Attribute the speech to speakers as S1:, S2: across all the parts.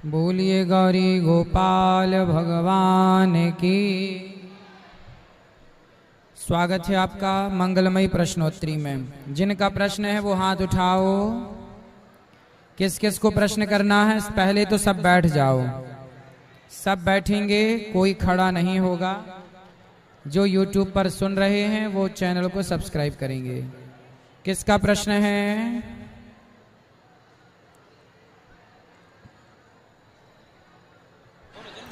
S1: बोलिए गौरी गोपाल भगवान की। स्वागत है आपका मंगलमयी प्रश्नोत्तरी में। जिनका प्रश्न है वो हाथ उठाओ। किस किस को प्रश्न करना है? पहले तो सब बैठ जाओ। सब बैठेंगे, कोई खड़ा नहीं होगा। जो YouTube पर सुन रहे हैं वो चैनल को सब्सक्राइब करेंगे। किसका प्रश्न है?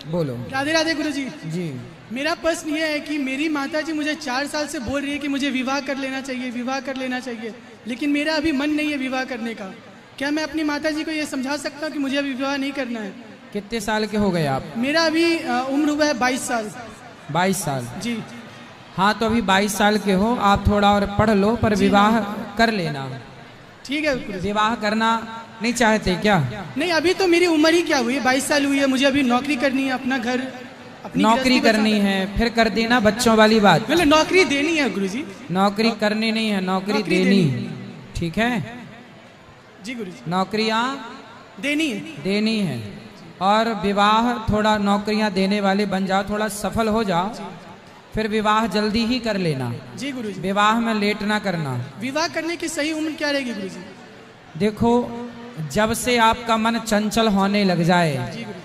S1: बोलो।
S2: राधे राधे गुरुजी
S1: जी।
S2: मेरा प्रश्न ये है कि मेरी माता जी मुझे 4 साल से बोल रही है कि मुझे विवाह कर लेना चाहिए, विवाह कर लेना चाहिए, लेकिन मेरा अभी मन नहीं है विवाह करने का। क्या मैं अपनी माता जी को ये समझा सकता हूँ कि मुझे अभी विवाह नहीं करना है?
S1: कितने साल के हो गए आप?
S2: मेरा अभी उम्र हुआ है 22 साल।
S1: 22 साल?
S2: जी
S1: हाँ, तो अभी 22 साल के हो आप। थोड़ा और पढ़ लो, पर विवाह कर लेना।
S2: ठीक है गुरुजी।
S1: विवाह करना नहीं चाहते क्या?
S2: नहीं, अभी तो मेरी उम्र ही क्या हुई है, 22 साल हुई है। मुझे अभी नौकरी करनी है, अपना घर, अपनी
S1: नौकरी करनी है, फिर कर देना। बच्चों वाली बात।
S2: मतलब नौकरी देनी है गुरुजी।
S1: नौकरी करनी नहीं है, नौकरी देनी। ठीक है
S2: जी गुरुजी।
S1: नौकरियां
S2: देनी है,
S1: देनी है। और विवाह थोड़ा नौकरियां देने वाले बन जाओ, थोड़ा सफल हो जाओ, फिर विवाह जल्दी ही कर लेना।
S2: जी गुरुजी।
S1: विवाह में लेट ना करना।
S2: विवाह करने की सही उम्र क्या रहेगी गुरुजी?
S1: देखो, जब से आपका मन चंचल होने लग जाए,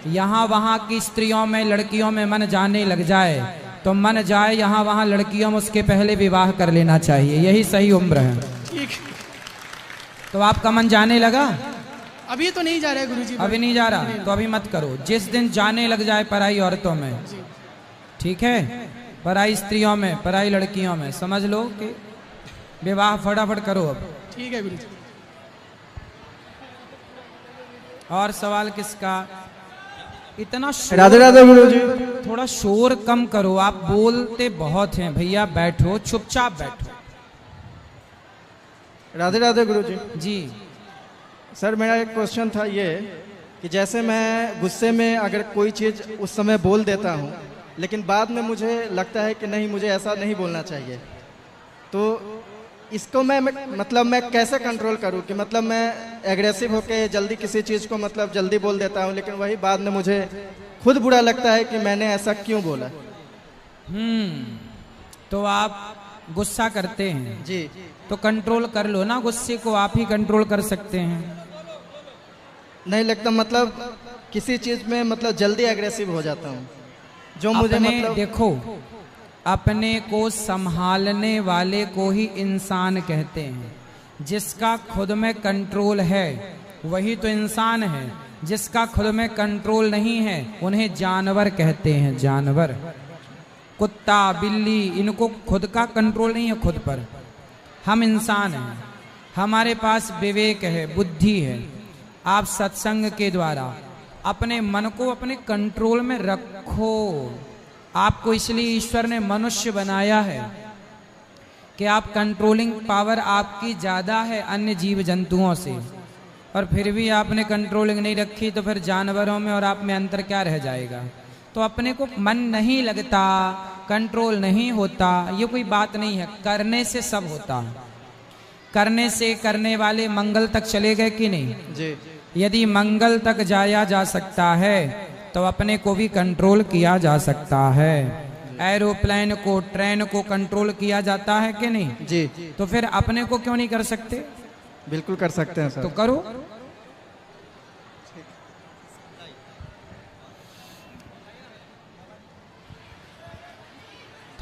S1: यहाँ वहाँ की स्त्रियों में, लड़कियों में मन जाने लग जाए, तो मन जाए यहाँ वहाँ लड़कियों में, उसके पहले विवाह कर लेना चाहिए। यही सही उम्र है।
S2: ठीक।
S1: तो आपका मन जाने लगा?
S2: अभी तो नहीं जा रहा है गुरुजी।
S1: अभी नहीं जा रहा? तो अभी मत करो। जिस दिन जाने लग जाए पराई औरतों में, ठीक है, पराई स्त्रियों में, पराई लड़कियों में, समझ लो कि विवाह फटाफट करो अब।
S2: ठीक है गुरुजी।
S1: और सवाल किसका? इतना
S2: राधे राधे गुरुजी।
S1: थोड़ा शोर कम करो, आप बोलते बहुत हैं। भैया बैठो, चुपचाप बैठो।
S3: राधे राधे गुरुजी।
S1: जी
S3: सर, मेरा एक क्वेश्चन था ये कि जैसे मैं गुस्से में अगर कोई चीज़ उस समय बोल देता हूँ, लेकिन बाद में मुझे लगता है कि नहीं, मुझे ऐसा नहीं बोलना चाहिए, तो इसको मैं कैसे कंट्रोल करूँ कि मतलब मैं एग्रेसिव होके जल्दी किसी चीज़ को मतलब जल्दी बोल देता हूँ, लेकिन वही बाद में मुझे खुद बुरा लगता है कि मैंने ऐसा क्यों बोला।
S1: तो आप गुस्सा करते हैं
S3: जी।
S1: तो कंट्रोल कर लो ना। गुस्से को आप ही कंट्रोल कर सकते हैं।
S3: नहीं लगता, मतलब किसी चीज़ में मतलब जल्दी एग्रेसिव हो जाता हूँ, जो मुझे मतलब
S1: देखो, अपने को संभालने वाले को ही इंसान कहते हैं। जिसका खुद में कंट्रोल है वही तो इंसान है। जिसका खुद में कंट्रोल नहीं है उन्हें जानवर कहते हैं। जानवर, कुत्ता, बिल्ली, इनको खुद का कंट्रोल नहीं है खुद पर। हम इंसान हैं, हमारे पास विवेक है, बुद्धि है। आप सत्संग के द्वारा अपने मन को अपने कंट्रोल में रखो। आपको इसलिए ईश्वर ने मनुष्य बनाया है कि आप कंट्रोलिंग पावर आपकी ज़्यादा है अन्य जीव जंतुओं से, और फिर भी आपने कंट्रोलिंग नहीं रखी, तो फिर जानवरों में और आप में अंतर क्या रह जाएगा? तो अपने को मन नहीं लगता, कंट्रोल नहीं होता, ये कोई बात नहीं है। करने से सब होता है। करने से करने वाले मंगल तक चले गए कि नहीं?
S3: जी।
S1: यदि मंगल तक जाया जा सकता है तो अपने को भी कंट्रोल किया जा सकता है। एरोप्लेन को, ट्रेन को कंट्रोल किया जाता है कि नहीं?
S3: जी।
S1: तो फिर अपने को क्यों नहीं कर सकते?
S3: बिल्कुल कर सकते हैं सर।
S1: तो करो।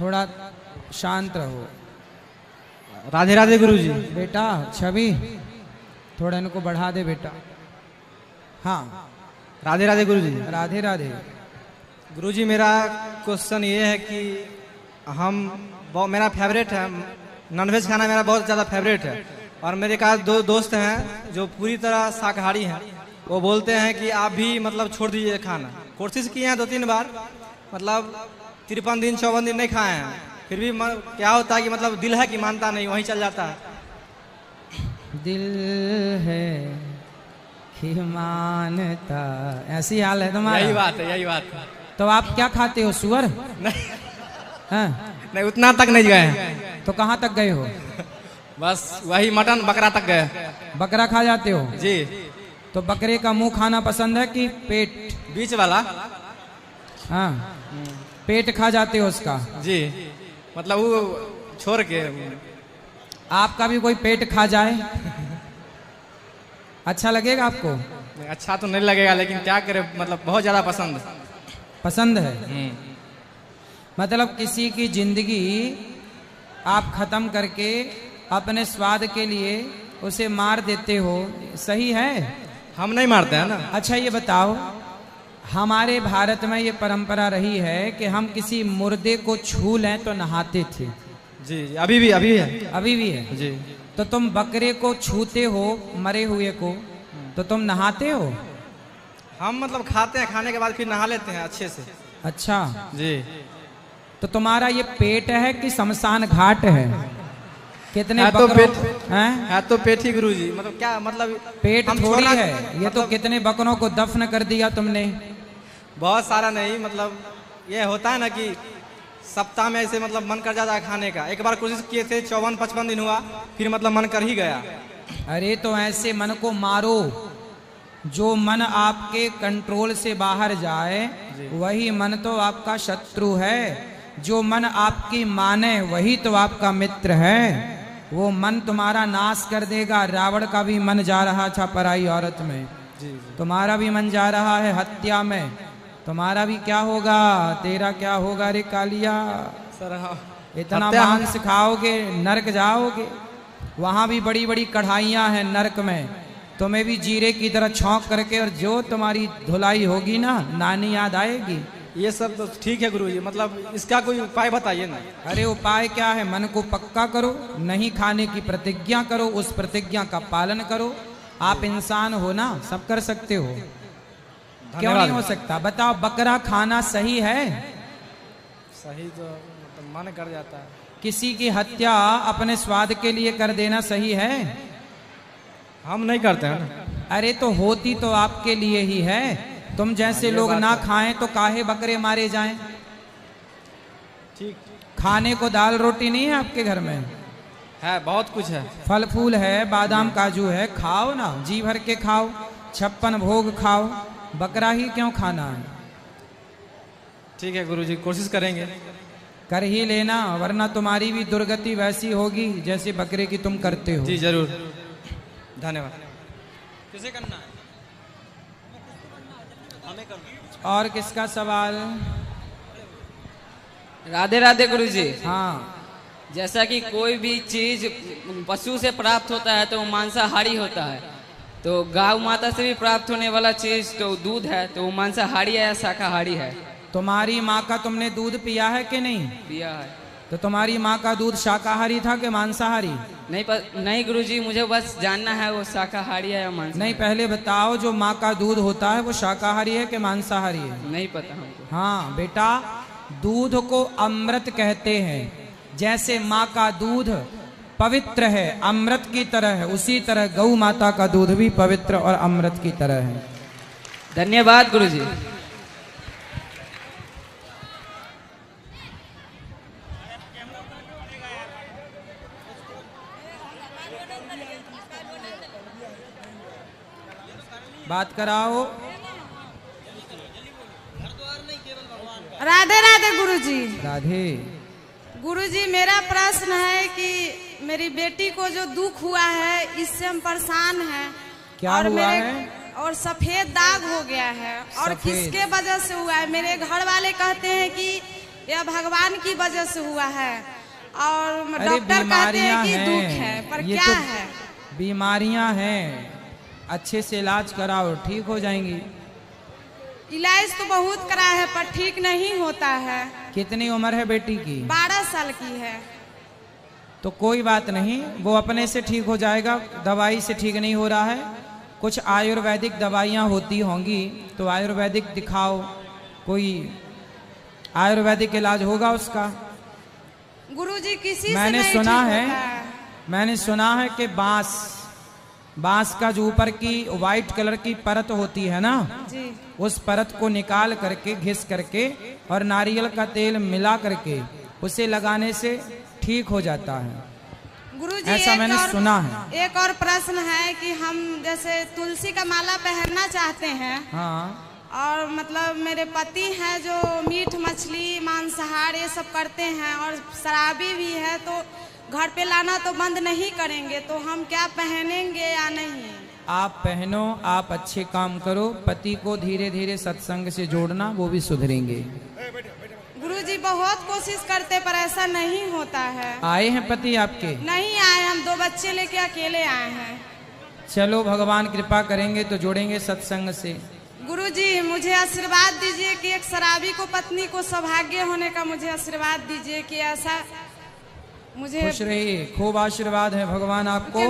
S1: थोड़ा शांत रहो।
S4: राधे राधे गुरुजी।
S1: बेटा छवि, थोड़ा इनको बढ़ा दे बेटा। हाँ,
S4: राधे राधे गुरुजी।
S1: राधे राधे।
S4: गुरुजी, मेरा क्वेश्चन ये है कि मेरा फेवरेट है नॉनवेज खाना, मेरा बहुत ज़्यादा फेवरेट है। और मेरे का 2 दोस्त हैं जो पूरी तरह शाकाहारी हैं। वो बोलते हैं कि आप भी मतलब छोड़ दीजिए खाना। कोशिश किए हैं 2-3 बार, मतलब 53 दिन 54 दिन नहीं खाए हैं, फिर भी क्या होता है कि मतलब दिल है कि मानता नहीं, वहीं चल जाता है।
S1: दिल है कि मानता, ऐसी हाल है तुम्हारा।
S4: यही बात है, यही बात है।
S1: तो आप क्या खाते हो? सुअर?
S4: नहीं,
S1: हाँ?
S4: नहीं उतना तक नहीं गए हैं।
S1: तो कहाँ तक गए हो?
S4: बस वही मटन बकरा तक गए।
S1: बकरा खा जाते हो?
S4: जी।
S1: तो बकरे का मुंह खाना पसंद है कि पेट?
S4: बीच वाला।
S1: हाँ, पेट खा जाते हो उसका?
S4: जी, मतलब वो छोड़ के।
S1: आपका भी कोई पेट खा जाए अच्छा लगेगा आपको?
S4: अच्छा तो नहीं लगेगा, लेकिन क्या करे, मतलब बहुत ज्यादा पसंद
S1: है। मतलब किसी की जिंदगी आप खत्म करके अपने स्वाद के लिए उसे मार देते हो, सही है?
S4: हम नहीं मारते हैं ना।
S1: अच्छा ये बताओ, हमारे भारत में ये परंपरा रही है कि हम किसी मुर्दे को छू लें तो नहाते थे।
S4: जी, अभी भी है।
S1: अभी भी है
S4: जी।
S1: तो तुम बकरे को छूते हो, मरे हुए को, तो तुम नहाते हो?
S4: हम मतलब खाते हैं, खाने के बाद फिर नहा लेते हैं अच्छे से।
S1: अच्छा
S4: जी।
S1: तो तुम्हारा ये पेट है कि शमशान घाट है? कितने
S4: है तो
S1: बकरों
S4: पेट
S1: हैं?
S4: है तो पेट ही गुरुजी, मतलब क्या, मतलब
S1: पेट
S4: हम
S1: थोड़ी
S4: छोड़ना-
S1: है ये,
S4: मतलब
S1: तो कितने बकरों को दफन कर दिया तुमने।
S4: बहुत सारा नहीं, मतलब ये होता है ना कि सप्ताह में ऐसे मतलब मन कर जाता है खाने का। एक बार कोशिश किए थे, 54-55 दिन हुआ, फिर मतलब मन कर ही गया।
S1: अरे तो ऐसे मन को मारो, जो मन आपके कंट्रोल से बाहर जाए वही मन तो आपका शत्रु है। जो मन आपकी माने वही तो आपका मित्र है। वो मन तुम्हारा नाश कर देगा। रावण का भी मन जा रहा था पराई औरत में, तुम्हारा भी मन जा रहा है हत्या में। तुम्हारा भी क्या होगा, तेरा क्या होगा रे कालिया?
S4: सर हाँ,
S1: इतना
S4: हत्या-
S1: मांस खाओगे नरक जाओगे। वहां भी बड़ी बड़ी कढ़ाइयां हैं नरक में, तुम्हें भी जीरे की तरह छौंक करके, और जो तुम्हारी धुलाई होगी ना, नानी याद आएगी।
S4: ये सब तो ठीक है गुरुजी, मतलब इसका कोई उपाय बताइए ना।
S1: अरे उपाय क्या है, मन को पक्का करो, नहीं खाने की प्रतिज्ञा करो, उस प्रतिज्ञा का पालन करो। आप इंसान हो ना, सब कर सकते हो, क्यों नहीं हो सकता? बताओ, बकरा खाना सही है?
S4: सही तो मतलब मन कर जाता है।
S1: किसी की हत्या अपने स्वाद के लिए कर देना सही है?
S4: हम नहीं करते हैं ना।
S1: अरे तो होती तो आपके लिए ही है। तुम जैसे लोग ना खाएं तो काहे बकरे मारे जाएं?
S4: ठीक।
S1: खाने को दाल रोटी नहीं है आपके घर में?
S4: है, बहुत कुछ है।
S1: फल फूल है, बादाम काजू है, खाओ ना, जी भर के खाओ, 56 भोग खाओ। बकरा ही क्यों खाना है?
S4: ठीक है गुरुजी, कोशिश करेंगे।
S1: कर ही लेना, वरना तुम्हारी भी दुर्गति वैसी होगी जैसे बकरे की तुम करते हो।
S4: जी जरूर, धन्यवाद। किसे करना है? हमें करना।
S1: और किसका सवाल?
S5: राधे राधे गुरुजी।
S1: हाँ,
S5: जैसा कि कोई भी चीज पशु से प्राप्त होता है तो वो मांसाहारी होता है, तो गौ माता से भी प्राप्त होने वाला चीज तो दूध है, तो वो मांसाहारी है या शाकाहारी है?
S1: तुम्हारी माँ का तुमने दूध पिया है कि नहीं?
S5: पिया है।
S1: तो तुम्हारी माँ का दूध शाकाहारी था कि मांसाहारी?
S5: नहीं गुरुजी, मुझे बस जानना है वो शाकाहारी है या मांसाहारी।
S1: नहीं, पहले बताओ, जो माँ का दूध होता है वो शाकाहारी है कि मांसाहारी है?
S5: नहीं पता हमको।
S1: हाँ बेटा, दूध को अमृत कहते हैं। जैसे माँ का दूध पवित्र है, अमृत की तरह है, उसी तरह गौ माता का दूध भी पवित्र और अमृत की तरह है।
S5: धन्यवाद गुरुजी।
S1: बात कराओ।
S6: राधे राधे गुरुजी।
S1: राधे।
S6: गुरुजी, मेरा प्रश्न है कि मेरी बेटी को जो दुख हुआ है, इससे हम परेशान हैं।
S1: क्या
S6: और
S1: हुआ है?
S6: और सफेद दाग हो गया है, और
S1: सफेद।
S6: किसके वजह से हुआ है? मेरे घर वाले कहते हैं कि यह भगवान की वजह से हुआ है, और
S1: अरे
S6: डॉक्टर कहते हैं कि
S1: हैं,
S6: दुख है, पर
S1: ये
S6: क्या
S1: तो
S6: है?
S1: बीमारियां हैं, अच्छे से इलाज कराओ, ठीक हो जाएंगी।
S6: इलाज तो बहुत करा है पर ठीक नहीं होता है।
S1: कितनी उम्र है बेटी की?
S6: 12 साल की है।
S1: तो कोई बात नहीं, वो अपने से ठीक हो जाएगा। दवाई से ठीक नहीं हो रहा है, कुछ आयुर्वेदिक दवाइयाँ होती होंगी, तो आयुर्वेदिक दिखाओ, कोई आयुर्वेदिक इलाज होगा उसका।
S6: गुरुजी, किसी से
S1: मैंने
S6: नहीं
S1: सुना
S6: ठीक
S1: है,
S6: होता है।
S1: मैंने सुना है कि बांस का जो ऊपर की व्हाइट कलर की परत होती है ना,
S6: जी।
S1: उस परत को निकाल करके, घिस करके, और नारियल का तेल मिला करके उसे लगाने से ठीक हो जाता है।
S6: गुरुजी
S1: ऐसा मैंने सुना है।
S6: एक और प्रश्न है कि हम जैसे तुलसी का माला पहनना चाहते हैं,
S1: हाँ,
S6: और मतलब मेरे पति हैं जो मीट मछली मांसाहार ये सब करते हैं और शराबी भी है, तो घर पे लाना तो बंद नहीं करेंगे, तो हम क्या पहनेंगे या नहीं?
S1: आप पहनो, आप अच्छे काम करो, पति को धीरे धीरे सत्संग से जोड़ना, वो भी सुधरेंगे।
S6: गुरुजी बहुत कोशिश करते पर ऐसा नहीं होता है।
S1: आए हैं पति आपके?
S6: नहीं आए, हम 2 बच्चे लेके अकेले आए हैं।
S1: चलो भगवान कृपा करेंगे तो जोड़ेंगे सत्संग से।
S6: गुरुजी मुझे आशीर्वाद दीजिए कि एक शराबी को पत्नी को सौभाग्य होने का मुझे आशीर्वाद दीजिए कि ऐसा मुझे।
S1: खुश रहिए, खूब आशीर्वाद है, भगवान आपको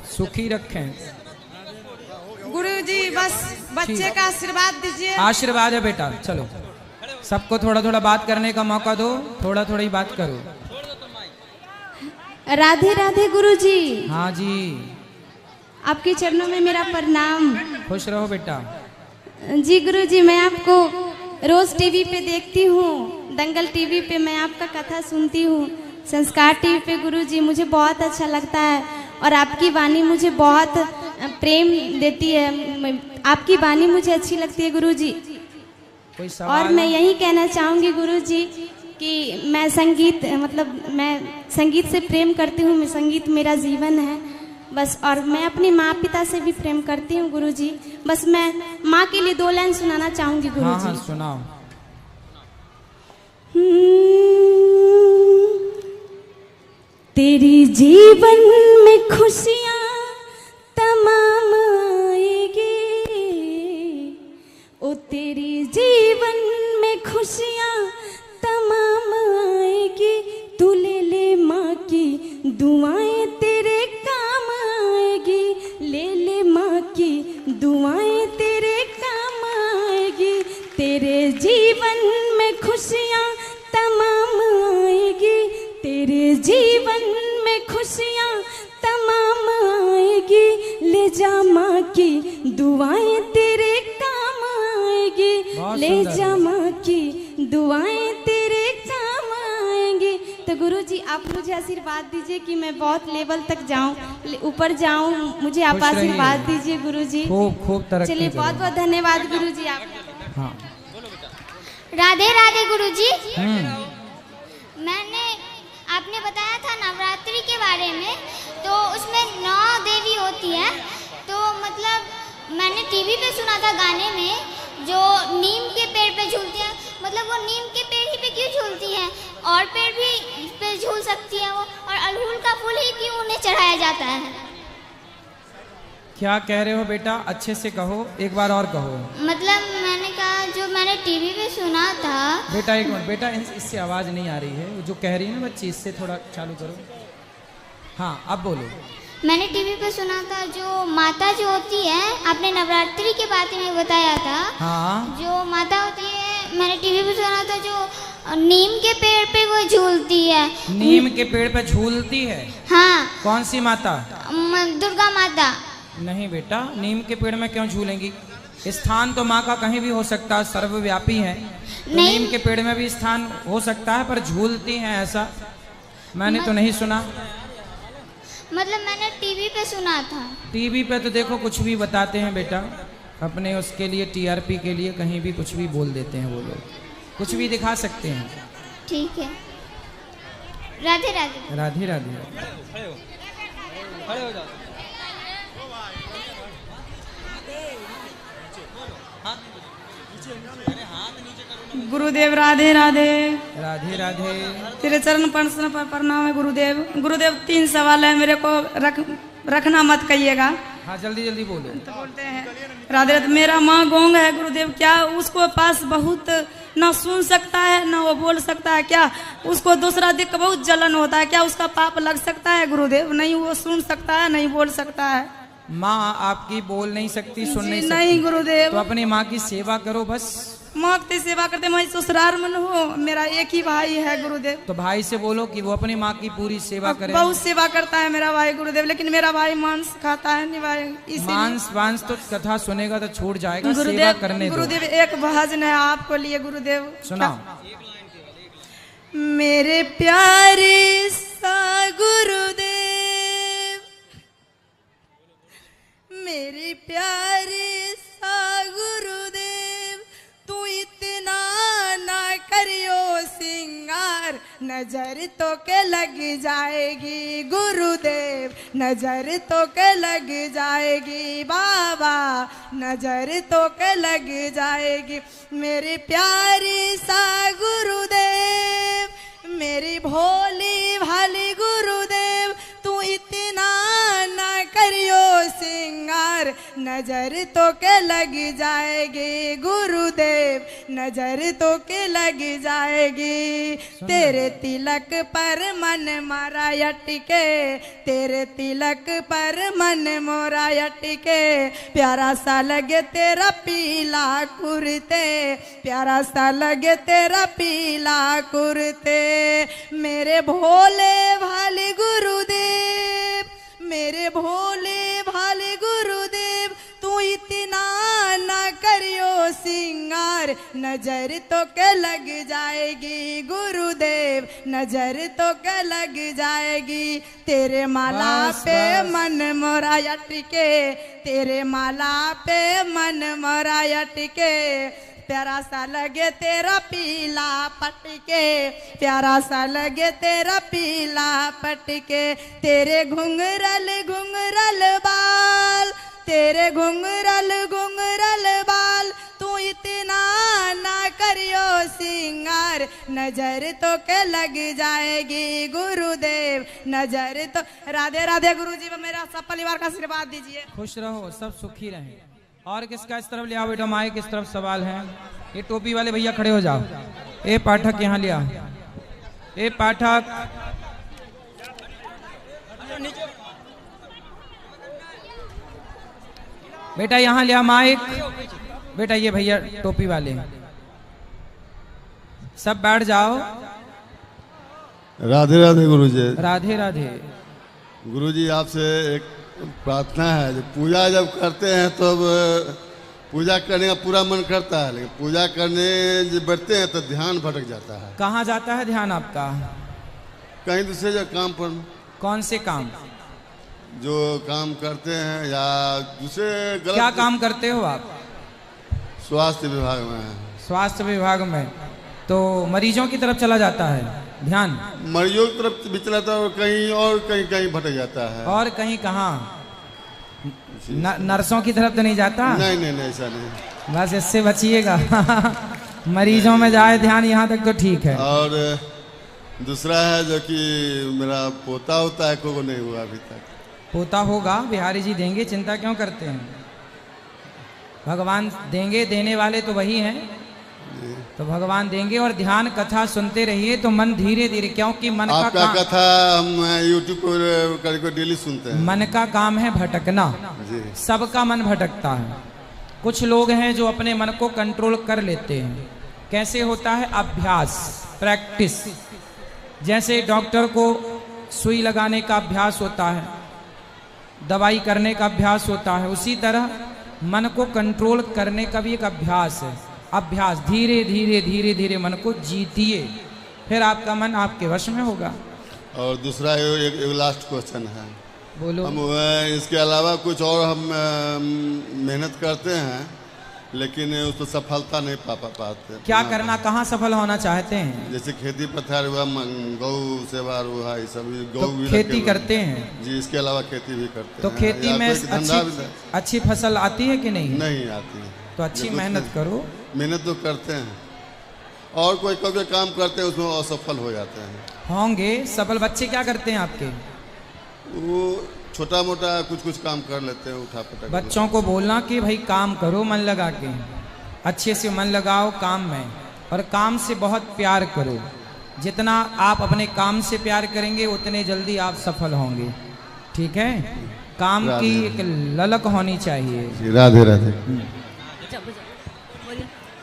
S1: सुखी रखें।
S6: गुरुजी बस बच्चे का आशीर्वाद दीजिए।
S1: आशीर्वाद है बेटा। चलो सबको थोड़ा थोड़ा बात करने का मौका दो, थोड़ा थोड़ा ही बात करो।
S7: राधे राधे गुरुजी।
S1: हाँ जी,
S7: आपके चरणों में मेरा प्रणाम।
S1: खुश रहो बेटा।
S7: जी गुरुजी, मैं आपको रोज टीवी पे देखती हूँ, दंगल टीवी पे मैं आपका कथा सुनती हूँ, संस्कार टीवी पे गुरुजी मुझे बहुत अच्छा लगता है और आपकी वाणी मुझे बहुत प्रेम देती है, आपकी वाणी मुझे अच्छी लगती है गुरुजी।
S1: कोई सवाल?
S7: और मैं यही कहना चाहूँगी गुरुजी कि मैं संगीत मैं संगीत से प्रेम करती हूँ, मैं संगीत मेरा जीवन है बस। और मैं अपने माँ पिता से भी प्रेम करती हूँ गुरुजी। बस मैं माँ के लिए 2 लाइन सुनाना चाहूँगी गुरुजी।
S1: हाँ हाँ सुनाओ।
S7: तेरी जीवन में खुशियाँ तमाम आएगी, ओ तेरी जीवन में खुशियाँ तमाम आएगी, तू ले ले माँ की दुआएं तेरे काम आएगी, ले ले माँ की दुआएं तेरे काम आएगी, तेरे जीवन में खुशियाँ तमाम आएगी, तेरे जीवन में खुशियाँ तमाम आएगी, ले जा माँ की दुआएं तेरे काम आएगी, ले जा माँ की दुआएं तेरे काम आएंगी। तो गुरुजी आप मुझे आशीर्वाद दीजिए कि मैं बहुत लेवल तक जाऊं, ऊपर जाऊं, मुझे आप आशीर्वाद दीजिए गुरुजी।
S1: खूब खूब तरक्की।
S7: चलिए बहुत बहुत धन्यवाद गुरुजी आप।
S1: हाँ।
S8: राधे राधे गुरुजी। मैंने आपने बताया था नवरात्रि के बारे में, तो उसमें 9 देवी होती है, तो मतलब मैंने टीवी पे सुना था गाने में जो नीम के पेड़ पे झूलती है, मतलब वो नीम के पेड़ ही पे क्यों झूलती है, और पेड़ भी पे झूल सकती है वो, और अड़हुल का फूल ही क्यों उन्हें चढ़ाया जाता है?
S1: क्या कह रहे हो बेटा, अच्छे से कहो, एक बार और कहो।
S8: मतलब मैंने कहा जो मैंने टीवी पे सुना था।
S1: बेटा एक मिनट बेटा, इससे आवाज नहीं आ रही है, जो कह रही है ना बच्ची, इससे थोड़ा चालू करो। हाँ अब बोलो।
S8: मैंने टीवी पे सुना था जो माता जो होती है, आपने नवरात्रि के बारे में बताया था।
S1: हाँ।
S8: जो माता होती है, मैंने टीवी पे सुना था जो नीम के पेड़ पे वो झूलती है।
S1: नीम के पेड़ पे झूलती है?
S8: हाँ।
S1: कौन सी माता?
S8: दुर्गा माता।
S1: नहीं बेटा, नीम के पेड़ में क्यों झूलेंगी? स्थान तो माँ का कहीं भी हो सकता है, सर्वव्यापी है, तो नीम के पेड़ में भी स्थान हो सकता है, पर झूलती हैं ऐसा मैंने तो नहीं सुना।
S8: मतलब मैंने टीवी पे सुना था।
S1: टीवी पे तो देखो कुछ भी बताते हैं बेटा, अपने उसके लिए टीआरपी के लिए कहीं भी कुछ भी बोल देते हैं वो लोग, कुछ भी दिखा सकते हैं।
S8: ठीक है, राधे राधे।
S1: राधे राधे।
S4: खड़े हो जाओ।
S9: गुरुदेव राधे राधे।
S1: राधे राधे।
S9: तेरे चरण पर प्रणाम है गुरुदेव। गुरुदेव 3 सवाल है मेरे को, रखना मत कहिएगा।
S1: हाँ जल्दी जल्दी बोलो।
S9: तो बोलते हैं राधे राधे। मेरा माँ गौंग है गुरुदेव, क्या उसको पास बहुत ना सुन सकता है ना वो बोल सकता है, क्या उसको दूसरा देख के बहुत जलन होता है, क्या उसका पाप लग सकता है गुरुदेव? नहीं, वो सुन सकता है नहीं बोल सकता है।
S1: माँ आपकी बोल नहीं सकती, सुन नहीं सकती।
S9: नहीं गुरुदेव।
S1: तो अपनी माँ की सेवा करो बस।
S9: माँ की सेवा करते, मैं ससुराल में हूँ, मेरा एक ही भाई है गुरुदेव।
S1: तो भाई से बोलो कि वो अपनी माँ की पूरी सेवा करे।
S9: बहुत सेवा करता है मेरा भाई गुरुदेव, लेकिन मेरा भाई मांस खाता है नहीं भाई।
S1: मांस तो कथा सुनेगा तो छूट जाएगा, सेवा
S9: गुरुदेव
S1: करने दो।
S9: गुरुदेव एक भजन है आपको लिए गुरुदेव,
S1: सुनाओ।
S9: मेरे प्यारे सा गुरुदेव मेरी प्यारी सा गुरुदेव तू इतना ना करियो सिंगार, नजर तो के लग जाएगी गुरुदेव, नजर तो के लग जाएगी बाबा, नजर तो के लग जाएगी। मेरी प्यारी सा गुरुदेव, मेरी भोली भाली गुरुदेव तू इतना ना करियो सिंगार, नजर तो के लग जाएगी गुरुदेव, नजर तो के लग जाएगी। तेरे तिलक पर मन मारा अटके, तेरे तिलक पर मन मोरा अटके, प्यारा सा लगे तेरा पीला कुर्ते, प्यारा सा लगे तेरा पीला कुर्ते। मेरे भोले भाले गुरुदेव, मेरे भोले भाले गुरुदेव तू इतना ना करियो सिंगार, नजर तो के लग जाएगी गुरुदेव, नजर तो के लग जाएगी। तेरे माला पे मन मोरा अटके, तेरे माला पे मन मोरा अटके, प्यारा सा लगे तेरा पीला पटके, प्यारा सा लगे तेरा पीला पटके। तेरे घुंघरल घुंघरल बाल, तेरे घुंघरल घुंघरल बाल तू इतना ना करियो सिंगार, नजर तो के लग जाएगी गुरुदेव, नजर तो। राधे राधे गुरुजी, मेरा सब परिवार का आशीर्वाद दीजिए।
S1: खुश रहो, सब सुखी रहें। और किसका इस तरफ ले आओ बेटा, माइक किस तरफ सवाल है। ये टोपी वाले भैया खड़े हो जाओ। ए पाठक यहाँ ले आओ, ए पाठक। बेटा यहाँ ले आओ माइक। बेटा ये भैया टोपी वाले सब बैठ जाओ।
S10: राधे राधे गुरुजी।
S1: राधे राधे
S10: गुरुजी, आपसे एक प्रार्थना है। जब पूजा जब करते हैं तो पूजा करने का पूरा मन करता है, लेकिन पूजा करने जब बैठते हैं तो ध्यान भटक जाता है।
S1: कहाँ जाता है ध्यान आपका?
S10: कहीं दूसरे जो काम पर।
S1: कौन से काम?
S10: जो काम करते हैं या दूसरे गलत।
S1: क्या काम करते हो आप?
S10: स्वास्थ्य विभाग में।
S1: स्वास्थ्य विभाग में, तो मरीजों की तरफ चला जाता है ध्यान?
S10: मरीजों की तरफ भी चलाता है और कहीं कहीं भटक जाता है।
S1: और कहीं कहाँ? नर्सों की तरफ तो नहीं जाता?
S10: नहीं नहीं नहीं, ऐसा नहीं।
S1: बस इससे बचिएगा। मरीजों में जाए ध्यान, यहाँ तक तो ठीक है।
S10: और दूसरा है जो कि मेरा पोता होता है, को नहीं हुआ अभी तक।
S1: पोता होगा, बिहारी जी देंगे, चिंता क्यों करते हैं? भगवान देंगे, देने वाले तो वही हैं, तो भगवान देंगे। और ध्यान कथा सुनते रहिए तो मन धीरे धीरे, क्योंकि मन का काम,
S10: कथा हम यूट्यूब पर डेली सुनते हैं।
S1: मन का काम है भटकना, सबका मन भटकता है। कुछ लोग हैं जो अपने मन को कंट्रोल कर लेते हैं। कैसे होता है? अभ्यास, प्रैक्टिस। जैसे डॉक्टर को सुई लगाने का अभ्यास होता है, दवाई करने का अभ्यास होता है, उसी तरह मन को कंट्रोल करने का भी एक अभ्यास है। अभ्यास, धीरे धीरे धीरे धीरे मन को जीतिए, फिर आपका मन आपके वश में होगा।
S10: और दूसरा एक लास्ट क्वेश्चन है।
S1: बोलो।
S10: हम इसके अलावा कुछ और हम मेहनत करते हैं, लेकिन उस पर सफलता नहीं पाते।
S1: क्या करना, कहाँ सफल होना चाहते हैं?
S10: जैसे खेती पथार हुआ, गौ सेवा हुआ, ये सब।
S1: तो खेती करते हैं
S10: जी, इसके अलावा खेती भी करते
S1: तो
S10: हैं।
S1: खेती में अच्छी फसल आती है कि नहीं?
S10: नहीं आती है।
S1: तो अच्छी मेहनत करो।
S10: मेहनत तो करते हैं, और कोई कोई काम करते हैं उसमें असफल हो जाते हैं।
S1: होंगे सफल। बच्चे क्या करते हैं आपके?
S10: वो छोटा मोटा कुछ कुछ काम कर लेते हैं, उठा पटक।
S1: बच्चों को बोलना कि भाई काम करो मन लगा के, अच्छे से मन लगाओ काम में, और काम से बहुत प्यार करो। जितना आप अपने काम से प्यार करेंगे उतने जल्दी आप सफल होंगे। ठीक है? काम की एक ललक होनी चाहिए।
S10: राधे राधे।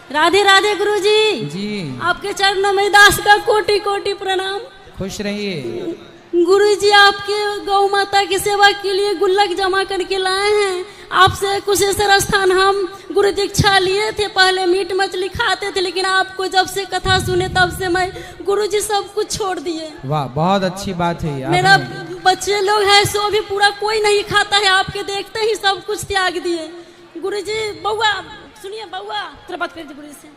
S11: राधे राधे गुरुजी।
S1: जी,
S11: आपके चरणों में दास का कोटि कोटि प्रणाम।
S1: खुश रहिए।
S11: गुरुजी, आपके गौ माता की सेवा के लिए गुल्लक जमा करके लाए हैं। आपसे कुशेश्वर स्थान हम गुरु दीक्षा लिए थे। पहले मीट मछली खाते थे, लेकिन आपको जब से कथा सुने तब से मैं गुरुजी सब कुछ छोड़ दिए।
S1: वाह, बहुत अच्छी बात है।
S11: मेरा बच्चे लोग हैं सो भी पूरा कोई नहीं खाता है, आपके देखते ही सब कुछ त्याग दिए। गुरुजी बउआ सुनिए, बउआ थोड़ा बात करिए गुरुजी से।